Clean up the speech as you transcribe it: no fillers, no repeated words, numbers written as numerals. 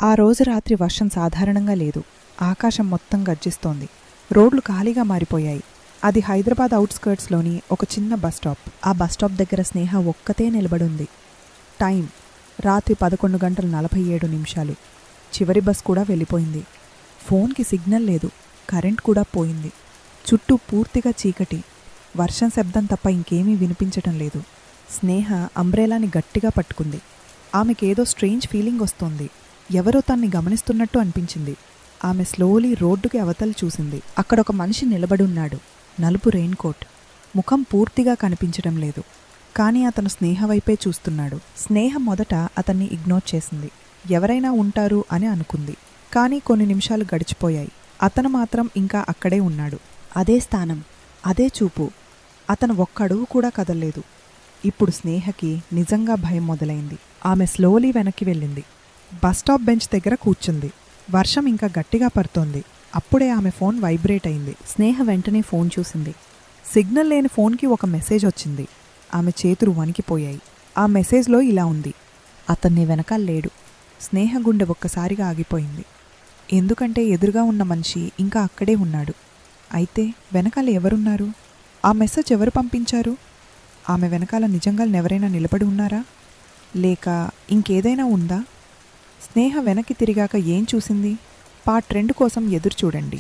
ఆ రోజు రాత్రి వర్షం సాధారణంగా లేదు. ఆకాశం మొత్తం గర్జిస్తోంది. రోడ్లు ఖాళీగా మారిపోయాయి. అది హైదరాబాద్ అవుట్స్కర్ట్స్లోని ఒక చిన్న బస్టాప్. ఆ బస్టాప్ దగ్గర స్నేహ ఒక్కతే నిలబడుంది. టైం రాత్రి 11:47. చివరి బస్ కూడా వెళ్ళిపోయింది. ఫోన్కి సిగ్నల్ లేదు. కరెంట్ కూడా పోయింది. చుట్టూ పూర్తిగా చీకటి. వర్షం శబ్దం తప్ప ఇంకేమీ వినిపించటం లేదు. స్నేహ అంబ్రెలాని గట్టిగా పట్టుకుంది. ఆమెకేదో స్ట్రేంజ్ ఫీలింగ్ వస్తోంది. ఎవరో తన్ని గమనిస్తున్నట్టు అనిపించింది. ఆమె స్లోలీ రోడ్డుకి అవతల చూసింది. అక్కడొక మనిషి నిలబడున్నాడు. నలుపు రెయిన్కోట్. ముఖం పూర్తిగా కనిపించడం లేదు. కానీ అతను స్నేహ వైపే చూస్తున్నాడు. స్నేహ మొదట అతన్ని ఇగ్నోర్ చేసింది. ఎవరైనా ఉంటారు అని అనుకుంది. కానీ కొన్ని నిమిషాలు గడిచిపోయాయి. అతను మాత్రం ఇంకా అక్కడే ఉన్నాడు. అదే స్థానం, అదే చూపు. అతను ఒక్క అడుగు కూడా కదల్లేదు. ఇప్పుడు స్నేహకి నిజంగా భయం మొదలైంది. ఆమె స్లోలీ వెనక్కి వెళ్ళింది. బస్టాప్ బెంచ్ దగ్గర కూర్చుంది. వర్షం ఇంకా గట్టిగా పడుతోంది. అప్పుడే ఆమె ఫోన్ వైబ్రేట్ అయింది. స్నేహ వెంటనే ఫోన్ చూసింది. సిగ్నల్ లేని ఫోన్కి ఒక మెసేజ్ వచ్చింది. ఆమె చేతులు వణికిపోయాయి. ఆ మెసేజ్లో ఇలా ఉంది: అతన్ని వెనకాల లేడు. స్నేహ గుండె ఒక్కసారిగా ఆగిపోయింది. ఎందుకంటే ఎదురుగా ఉన్న మనిషి ఇంకా అక్కడే ఉన్నాడు. అయితే వెనకాల ఎవరున్నారు? ఆ మెసేజ్ ఎవరు పంపించారు? ఆమె వెనకాల నిజంగా ఎవరైనా నిలబడి ఉన్నారా? లేక ఇంకేదైనా ఉందా? స్నేహ వెనక్కి తిరిగాక ఏం చూసింది? పార్ట్ 2 కోసం ఎదురు చూడండి.